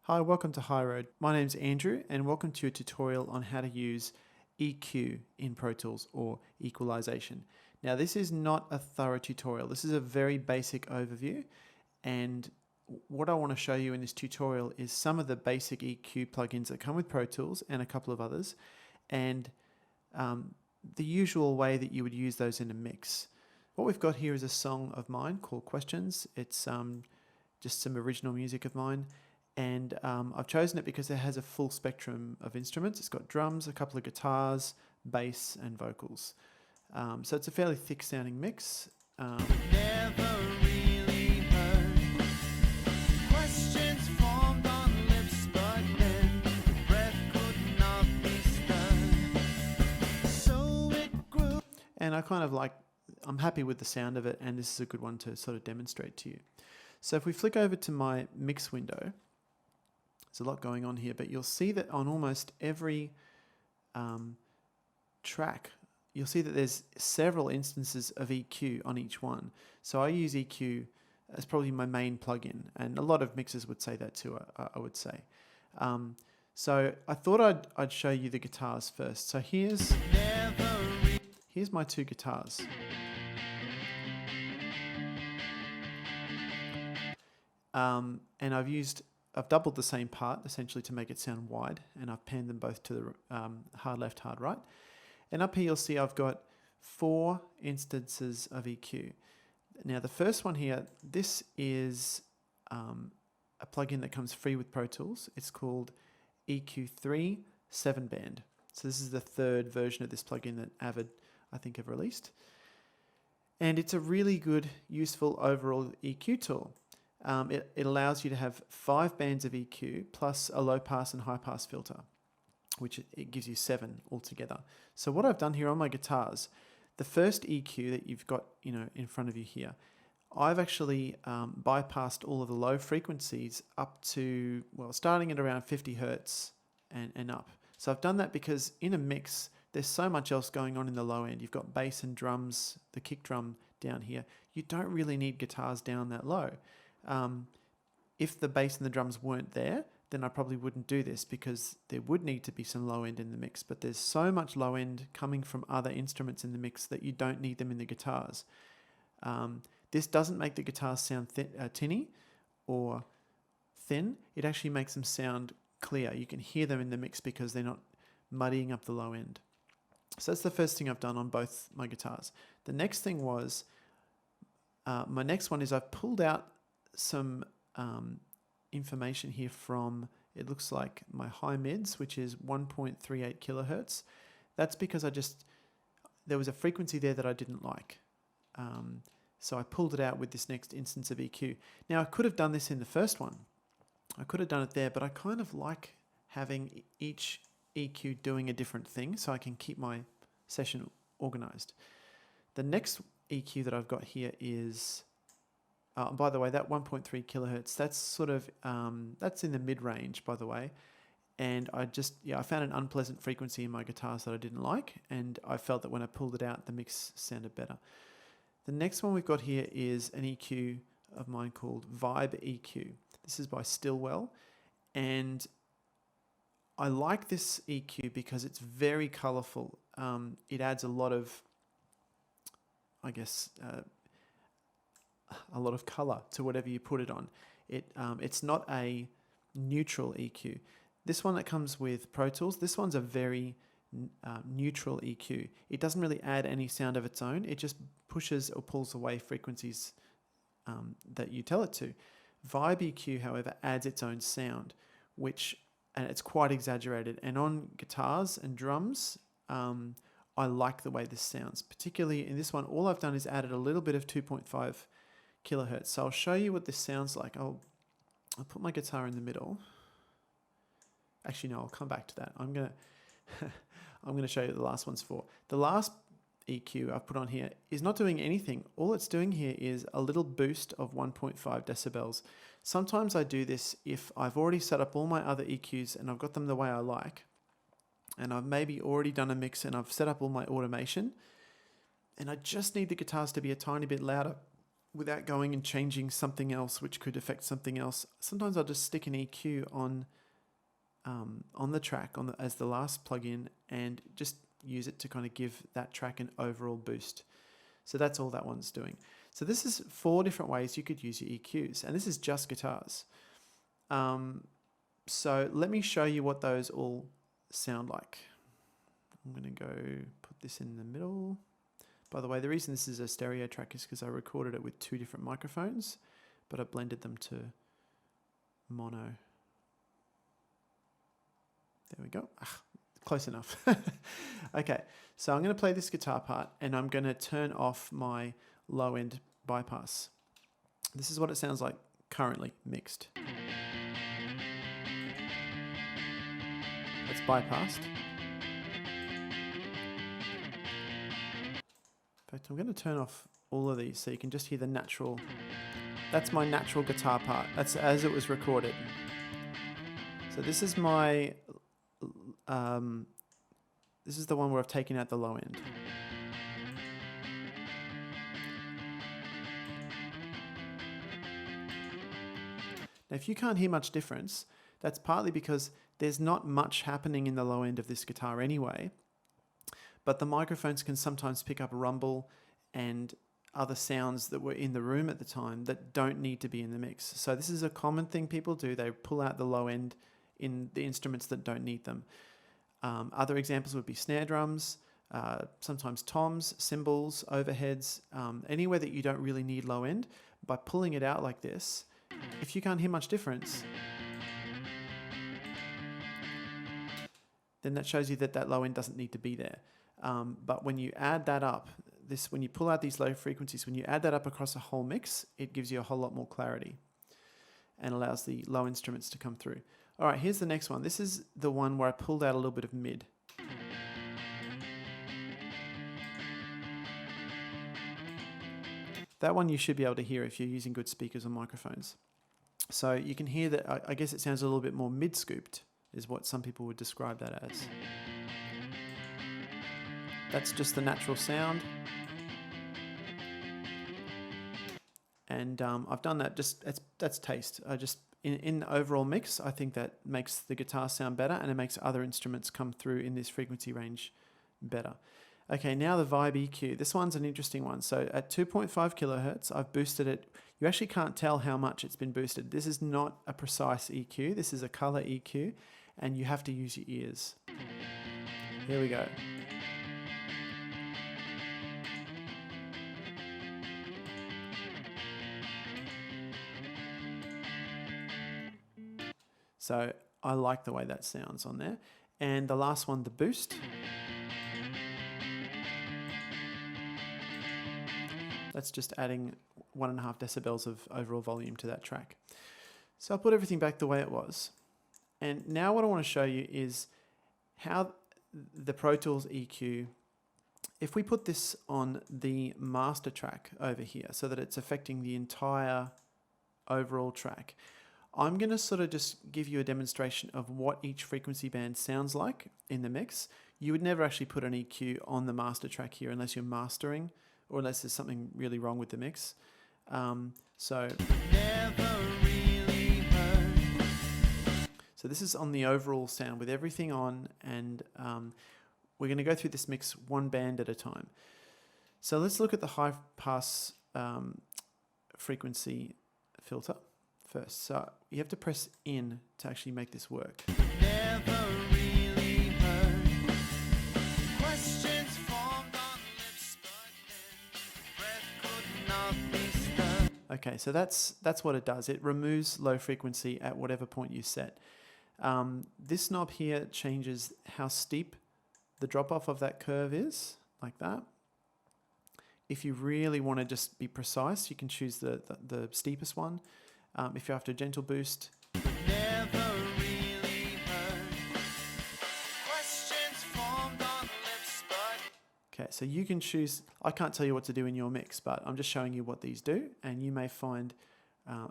Hi, welcome to High Road. My name's Andrew and welcome to a tutorial on how to use EQ in Pro Tools or equalization. Now this is not a thorough tutorial, this is a very basic overview, and what I want to show you in this tutorial is some of the basic EQ plugins that come with Pro Tools and a couple of others, and the usual way that you would use those in a mix. What we've got here is a song of mine called Questions. It's just some original music of mine. And I've chosen it because it has a full spectrum of instruments. It's got drums, a couple of guitars, bass, and vocals. So it's a fairly thick sounding mix. Never really heard questions formed on lips, but then breath could not be stirred. So it grew. And I'm happy with the sound of it, and this is a good one to sort of demonstrate to you. So if we flick over to my mix window, there's a lot going on here, but you'll see that on almost every track, you'll see that there's several instances of EQ on each one. So I use EQ as probably my main plugin, and a lot of mixers would say that too, I would say. So I thought I'd show you the guitars first. So here's my two guitars. And I've doubled the same part essentially to make it sound wide, and I've panned them both to the hard left, hard right. And up here you'll see I've got 4 instances of EQ. Now the first one here, this is a plugin that comes free with Pro Tools. It's called EQ3 7-band. So this is the 3rd version of this plugin that Avid, I think, have released. And it's a really good, useful overall EQ tool. It allows you to have 5 bands of EQ plus a low pass and high pass filter, which it gives you 7 altogether. So what I've done here on my guitars, the first EQ that you've got in front of you here, I've actually bypassed all of the low frequencies up to, well, starting at around 50 hertz and up. So I've done that because in a mix, there's so much else going on in the low end. You've got bass and drums, the kick drum down here. You don't really need guitars down that low. If the bass and the drums weren't there, then I probably wouldn't do this because there would need to be some low end in the mix, but there's so much low end coming from other instruments in the mix that you don't need them in the guitars. This doesn't make the guitars sound tinny or thin. It actually makes them sound clear. You can hear them in the mix because they're not muddying up the low end. So that's the first thing I've done on both my guitars. The next thing was, my next one is I've pulled out some information here from, it looks like my high mids, which is 1.38 kilohertz. That's because there was a frequency there that I didn't like. So I pulled it out with this next instance of EQ. Now I could have done this in the first one. I could have done it there, but I kind of like having each EQ doing a different thing so I can keep my session organized. The next EQ that I've got here is, by the way, that 1.3 kilohertz, that's sort of, that's in the mid-range, by the way. And I found an unpleasant frequency in my guitars that I didn't like, and I felt that when I pulled it out, the mix sounded better. The next one we've got here is an EQ of mine called Vibe EQ. This is by Stillwell, and I like this EQ because it's very colorful. It adds a lot of, I guess, a lot of color to whatever you put it on. It's not a neutral EQ. This one that comes with Pro Tools, this one's a very neutral EQ. It doesn't really add any sound of its own. It just pushes or pulls away frequencies that you tell it to. Vibe EQ, however, adds its own sound, and it's quite exaggerated. And on guitars and drums, I like the way this sounds. Particularly in this one, all I've done is added a little bit of 2.5 kilohertz. So I'll show you what this sounds like. I'll put my guitar in the middle. Actually, no, I'll come back to that. I'm gonna show you what the last one's for. The last EQ I've put on here is not doing anything. All it's doing here is a little boost of 1.5 decibels. Sometimes I do this if I've already set up all my other EQs and I've got them the way I like, and I've maybe already done a mix and I've set up all my automation, and I just need the guitars to be a tiny bit louder without going and changing something else which could affect something else. Sometimes I'll just stick an EQ on the track as the last plugin and just use it to kind of give that track an overall boost. So that's all that one's doing. So this is 4 different ways you could use your EQs, and this is just guitars. So let me show you what those all sound like. I'm going to go put this in the middle. By the way, the reason this is a stereo track is because I recorded it with 2 different microphones, but I blended them to mono. There we go. Close enough. Okay, so I'm going to play this guitar part and I'm going to turn off my low end bypass. This is what it sounds like currently mixed. It's bypassed. In fact, I'm going to turn off all of these so you can just hear the natural. That's my natural guitar part. That's as it was recorded. So this is my, this is the one where I've taken out the low end. Now, if you can't hear much difference, that's partly because there's not much happening in the low end of this guitar anyway, but the microphones can sometimes pick up rumble and other sounds that were in the room at the time that don't need to be in the mix. So this is a common thing people do. They pull out the low end in the instruments that don't need them. Other examples would be snare drums, sometimes toms, cymbals, overheads, anywhere that you don't really need low end. By pulling it out like this, if you can't hear much difference, then that shows you that that low end doesn't need to be there. But when you add that up, when you pull out these low frequencies, when you add that up across a whole mix, it gives you a whole lot more clarity and allows the low instruments to come through. All right, here's the next one. This is the one where I pulled out a little bit of mid. That one you should be able to hear if you're using good speakers or microphones. So you can hear that, I guess it sounds a little bit more mid-scooped, is what some people would describe that as. That's just the natural sound. And I've done that, that's taste. In the overall mix, I think that makes the guitar sound better and it makes other instruments come through in this frequency range better. Okay, now the Vibe EQ. This one's an interesting one. So at 2.5 kilohertz, I've boosted it. You actually can't tell how much it's been boosted. This is not a precise EQ. This is a color EQ, and you have to use your ears. Here we go. So I like the way that sounds on there. And the last one, the boost. That's just adding 1.5 decibels of overall volume to that track. So I'll put everything back the way it was. And now what I want to show you is how the Pro Tools EQ, if we put this on the Mastertrack over here so that it's affecting the entire overall track, I'm going to sort of just give you a demonstration of what each frequency band sounds like in the mix. You would never actually put an EQ on the Mastertrack here unless you're mastering or unless there's something really wrong with the mix. So this is on the overall sound with everything on, and we're going to go through this mix one band at a time. So let's look at the high pass frequency filter first. So you have to press in to actually make this work. Okay, so that's what it does. It removes low frequency at whatever point you set. This knob here changes how steep the drop-off of that curve is, like that. If you really want to just be precise, you can choose the steepest one. If you're after a gentle boost, okay, so you can choose. I can't tell you what to do in your mix, but I'm just showing you what these do, and you may find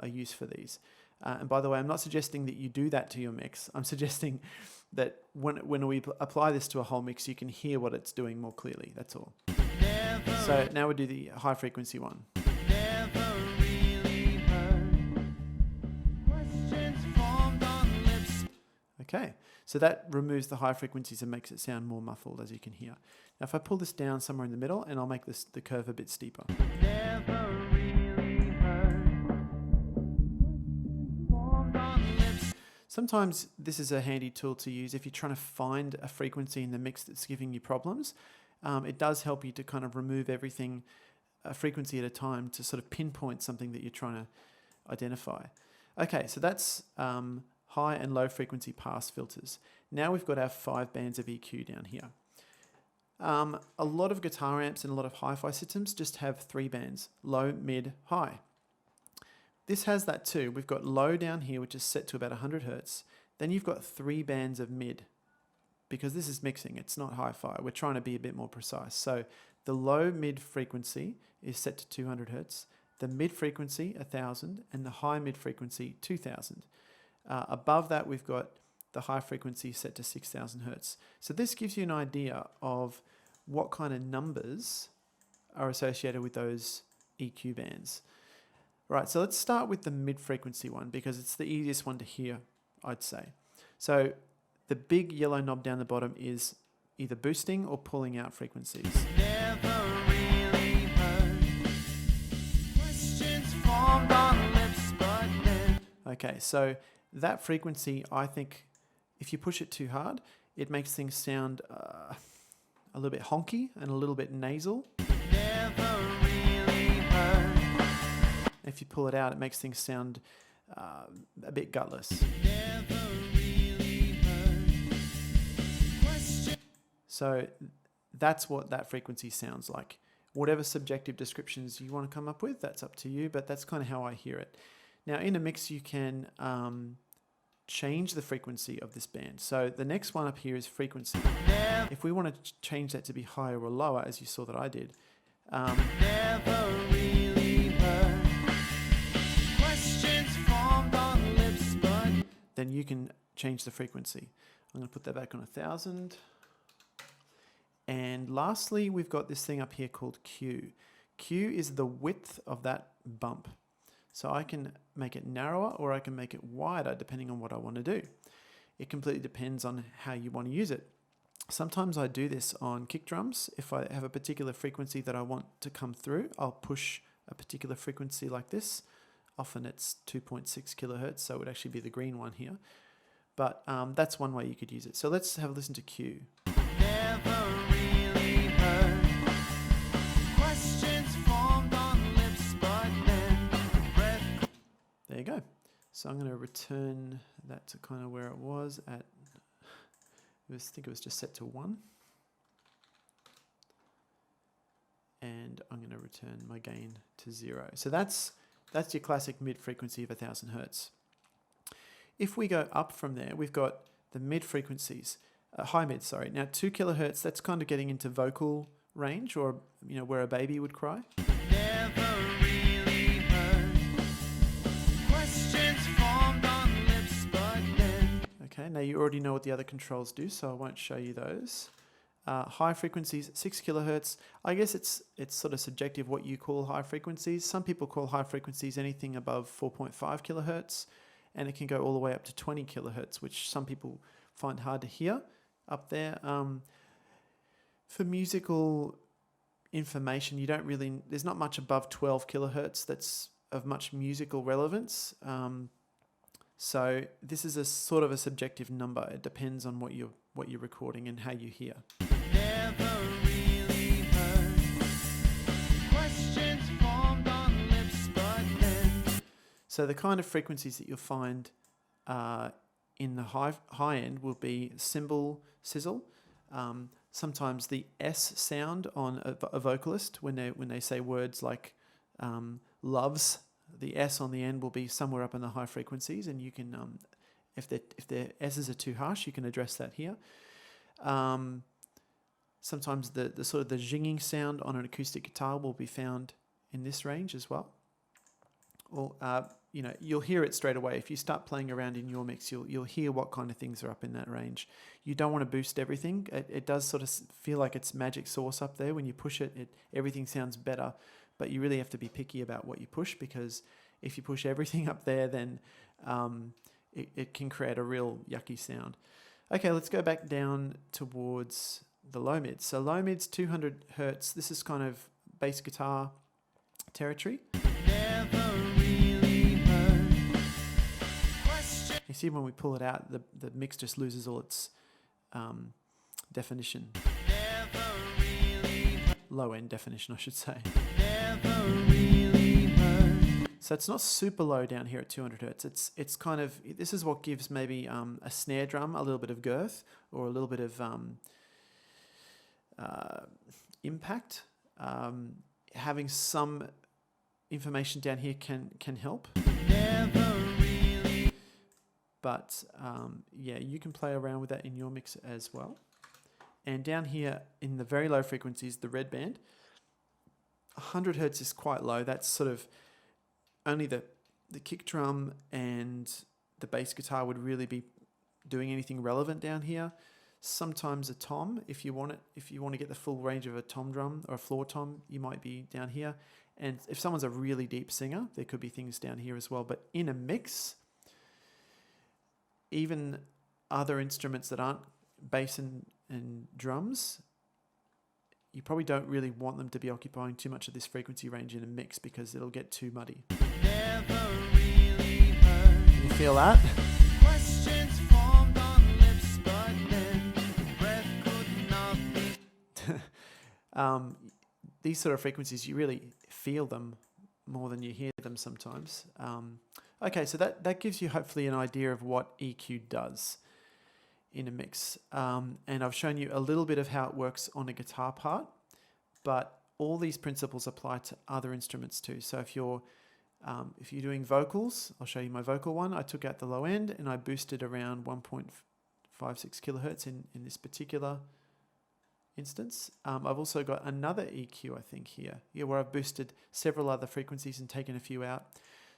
a use for these. And by the way, I'm not suggesting that you do that to your mix. I'm suggesting that when we apply this to a whole mix, you can hear what it's doing more clearly. That's all. So now we do the high frequency one. Okay, so that removes the high frequencies and makes it sound more muffled, as you can hear. Now if I pull this down somewhere in the middle, and I'll make the curve a bit steeper. Never really heard. Formed on lips. Sometimes this is a handy tool to use if you're trying to find a frequency in the mix that's giving you problems. It does help you to kind of remove everything a frequency at a time to sort of pinpoint something that you're trying to identify. Okay, so that's high and low frequency pass filters. Now we've got our 5 bands of EQ down here. A lot of guitar amps and a lot of hi-fi systems just have 3 bands, low, mid, high. This has that too. We've got low down here, which is set to about 100 Hertz. Then you've got 3 bands of mid, because this is mixing, it's not hi-fi. We're trying to be a bit more precise. So the low mid frequency is set to 200 Hertz, the mid frequency 1000, and the high mid frequency 2000. Above that, we've got the high frequency set to 6000 Hertz. So this gives you an idea of what kind of numbers are associated with those EQ bands. Right, so let's start with the mid frequency one because it's the easiest one to hear, I'd say. So the big yellow knob down the bottom is either boosting or pulling out frequencies. Never really heard. Questions formed on lips, but then. Okay, so that frequency, I think, if you push it too hard, it makes things sound a little bit honky and a little bit nasal. Never really heard. If you pull it out, it makes things sound a bit gutless. Never really heard. Question. So that's what that frequency sounds like. Whatever subjective descriptions you want to come up with, that's up to you, but that's kind of how I hear it. Now in a mix, you can change the frequency of this band. So the next one up here is frequency. If we want to change that to be higher or lower, as you saw that I did, Never really heard. Questions formed on lips, but then you can change the frequency. I'm going to put that back on 1000. And lastly, we've got this thing up here called Q. Q is the width of that bump. So I can make it narrower or I can make it wider depending on what I want to do. It completely depends on how you want to use it. Sometimes I do this on kick drums. If I have a particular frequency that I want to come through, I'll push a particular frequency like this. Often it's 2.6 kilohertz, so it would actually be the green one here. But that's one way you could use it. So let's have a listen to Q. never really heard. Questions formed on lips, but then breath. There you go. So I'm going to return that to kind of where it was at. I think it was just set to 1. And I'm going to return my gain to 0. So that's your classic mid frequency of 1000 Hertz. If we go up from there, we've got the mid frequencies, high mid, sorry. Now 2 kilohertz, that's kind of getting into vocal range, or where a baby would cry. Never really heard. Questions formed on lips, but then. Okay, now you already know what the other controls do, so I won't show you those. High frequencies, 6 kilohertz. I guess it's sort of subjective what you call high frequencies. Some people call high frequencies anything above 4.5 kilohertz, and it can go all the way up to 20 kilohertz, which some people find hard to hear up there. For musical information, there's not much above 12 kilohertz that's of much musical relevance. So this is a sort of a subjective number. It depends on what you're recording and how you hear. Never really heard. Questions formed on lips, but then. So the kind of frequencies that you'll find in the high end will be cymbal sizzle. Sometimes the S sound on a vocalist when they say words like loves, the S on the end will be somewhere up in the high frequencies, and you can if their S's are too harsh, you can address that here. Sometimes the sort of the zinging sound on an acoustic guitar will be found in this range as well. Or you'll hear it straight away. If you start playing around in your mix, you'll hear what kind of things are up in that range. You don't want to boost everything. It does sort of feel like it's magic sauce up there. When you push it, everything sounds better. But you really have to be picky about what you push, because if you push everything up there, then it can create a real yucky sound. Okay, let's go back down towards the low mids. So low mids, 200 hertz. This is kind of bass guitar territory. Never really heard. You see when we pull it out, the mix just loses all its definition. Never really heard. Low end definition, I should say. Never really heard. So it's not super low down here at 200 hertz. It's kind of, this is what gives maybe a snare drum a little bit of girth or a little bit of impact. Having some information down here can help. Never really. But yeah, you can play around with that in your mix as well. And down here in the very low frequencies, the red band, 100 hertz is quite low. That's sort of only the kick drum and the bass guitar would really be doing anything relevant down here. Sometimes a tom, if you want to get the full range of a tom drum or a floor tom, you might be down here. And if someone's a really deep singer, there could be things down here as well. But in a mix, even other instruments that aren't bass and drums, you probably don't really want them to be occupying too much of this frequency range in a mix because it'll get too muddy. Never really heard. Can you feel that? Questions formed on lips, but then breath could not be. These sort of frequencies, you really feel them more than you hear them sometimes. Okay, so that gives you hopefully an idea of what EQ does in a mix. And I've shown you a little bit of how it works on a guitar part, but all these principles apply to other instruments too. So if you're doing vocals, I'll show you my vocal one. I took out the low end and I boosted around 1.56 kilohertz in this particular instance. I've also got another EQ, I think here, where I've boosted several other frequencies and taken a few out.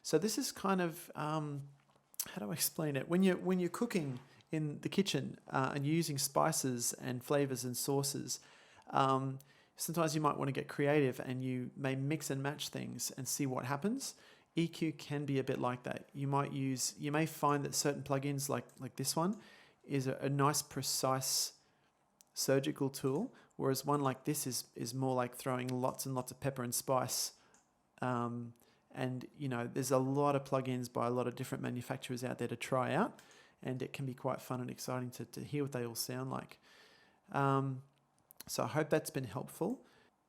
So this is kind of, how do I explain it? When you're cooking in the kitchen and you're using spices and flavors and sauces, sometimes you might want to get creative and you may mix and match things and see what happens. EQ can be a bit like that. You may find that certain plugins like this one is a nice precise surgical tool, whereas one like this is more like throwing lots and lots of pepper and spice. And you know, there's a lot of plugins by a lot of different manufacturers out there to try out, and it can be quite fun and exciting to hear what they all sound like. So I hope that's been helpful.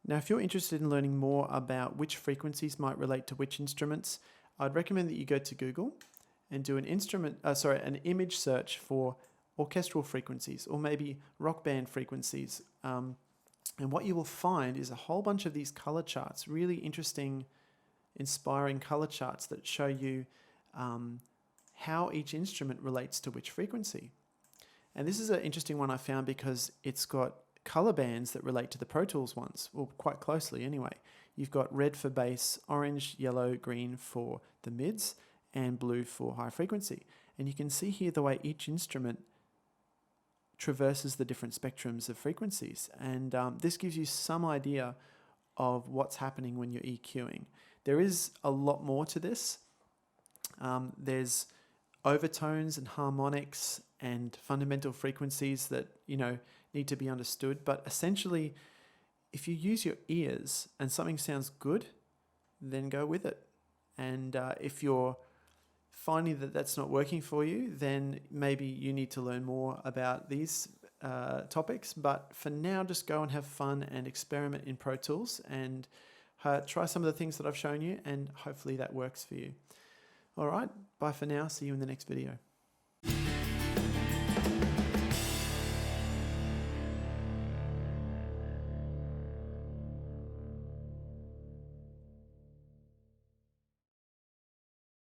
Now, if you're interested in learning more about which frequencies might relate to which instruments, I'd recommend that you go to Google and do an image search for orchestral frequencies or maybe rock band frequencies. And what you will find is a whole bunch of these color charts, really interesting, inspiring color charts that show you how each instrument relates to which frequency. And this is an interesting one I found because it's got color bands that relate to the Pro Tools ones, well, quite closely anyway. You've got red for bass, orange, yellow, green for the mids, and blue for high frequency. And you can see here the way each instrument traverses the different spectrums of frequencies. And this gives you some idea of what's happening when you're EQing. There is a lot more to this. There's overtones and harmonics and fundamental frequencies that, need to be understood. But essentially, if you use your ears and something sounds good, then go with it. And if you're finding that that's not working for you, then maybe you need to learn more about these topics. But for now, just go and have fun and experiment in Pro Tools and try some of the things that I've shown you, and hopefully that works for you. All right, bye for now. See you in the next video.